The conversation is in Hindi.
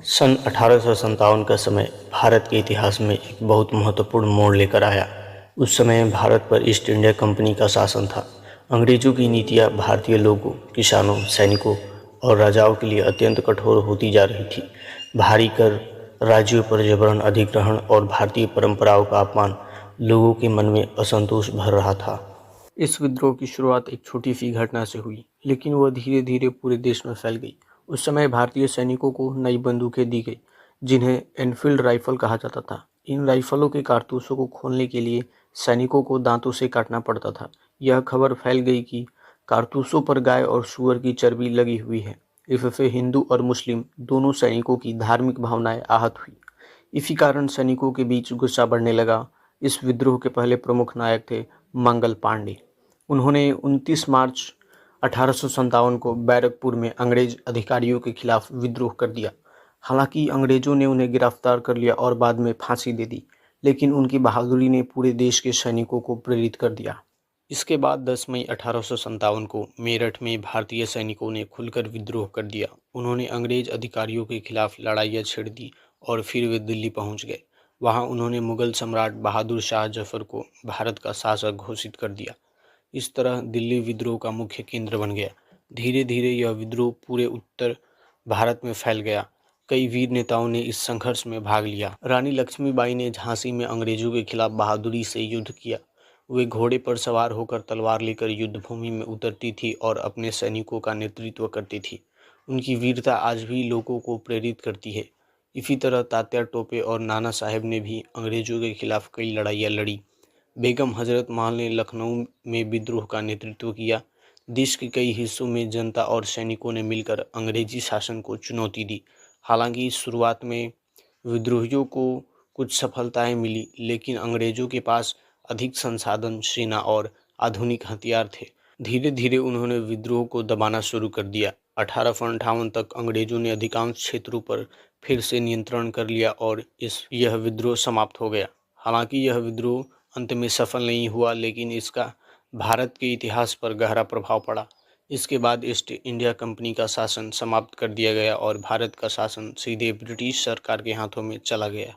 सन 1857 का समय भारत के इतिहास में एक बहुत महत्वपूर्ण मोड़ लेकर आया। उस समय भारत पर ईस्ट इंडिया कंपनी का शासन था। अंग्रेजों की नीतियां भारतीय लोगों, किसानों, सैनिकों और राजाओं के लिए अत्यंत कठोर होती जा रही थी। भारी कर, राज्यों पर जबरन अधिग्रहण और भारतीय परंपराओं का अपमान लोगों के मन में असंतोष भर रहा था। इस विद्रोह की शुरुआत एक छोटी सी घटना से हुई, लेकिन वह धीरे धीरे पूरे देश में फैल गई। उस समय भारतीय सैनिकों को नई बंदूकें दी गई, जिन्हें एनफील्ड राइफल कहा जाता था। इन राइफलों के कारतूसों को खोलने के लिए सैनिकों को दांतों से काटना पड़ता था। यह खबर फैल गई कि कारतूसों पर गाय और सूअर की चर्बी लगी हुई है। इससे हिंदू और मुस्लिम दोनों सैनिकों की धार्मिक भावनाएं आहत हुई। इसी कारण सैनिकों के बीच गुस्सा बढ़ने लगा। इस विद्रोह के पहले प्रमुख नायक थे मंगल पांडे। उन्होंने 29 मार्च 1857 को बैरकपुर में अंग्रेज अधिकारियों के खिलाफ विद्रोह कर दिया। हालांकि अंग्रेजों ने उन्हें गिरफ्तार कर लिया और बाद में फांसी दे दी, लेकिन उनकी बहादुरी ने पूरे देश के सैनिकों को प्रेरित कर दिया। इसके बाद 10 मई 1857 को मेरठ में भारतीय सैनिकों ने खुलकर विद्रोह कर दिया। उन्होंने अंग्रेज अधिकारियों के खिलाफ लड़ाइयाँ छेड़ दी और फिर वे दिल्ली पहुंच गए। वहां उन्होंने मुगल सम्राट बहादुर शाह जफर को भारत का शासक घोषित कर दिया। इस तरह दिल्ली विद्रोह का मुख्य केंद्र बन गया। धीरे धीरे यह विद्रोह पूरे उत्तर भारत में फैल गया। कई वीर नेताओं ने इस संघर्ष में भाग लिया। रानी लक्ष्मीबाई ने झांसी में अंग्रेजों के खिलाफ बहादुरी से युद्ध किया। वे घोड़े पर सवार होकर तलवार लेकर युद्ध भूमि में उतरती थी और अपने सैनिकों का नेतृत्व करती थी। उनकी वीरता आज भी लोगों को प्रेरित करती है। इसी तरह तात्या टोपे और नाना साहेब ने भी अंग्रेजों के खिलाफ कई लड़ाइयाँ लड़ी। बेगम हजरत महल ने लखनऊ में विद्रोह का नेतृत्व किया। देश के कई हिस्सों में जनता और सैनिकों ने मिलकर अंग्रेजी शासन को चुनौती दी। हालांकि शुरुआत में विद्रोहियों को कुछ सफलताएं मिली, लेकिन अंग्रेजों के पास अधिक संसाधन, सेना और आधुनिक हथियार थे। धीरे धीरे उन्होंने विद्रोह को दबाना शुरू कर दिया। 1858 तक अंग्रेजों ने अधिकांश क्षेत्रों पर फिर से नियंत्रण कर लिया और यह विद्रोह समाप्त हो गया। हालांकि यह विद्रोह अंत में सफल नहीं हुआ, लेकिन इसका भारत के इतिहास पर गहरा प्रभाव पड़ा। इसके बाद ईस्ट इंडिया कंपनी का शासन समाप्त कर दिया गया और भारत का शासन सीधे ब्रिटिश सरकार के हाथों में चला गया।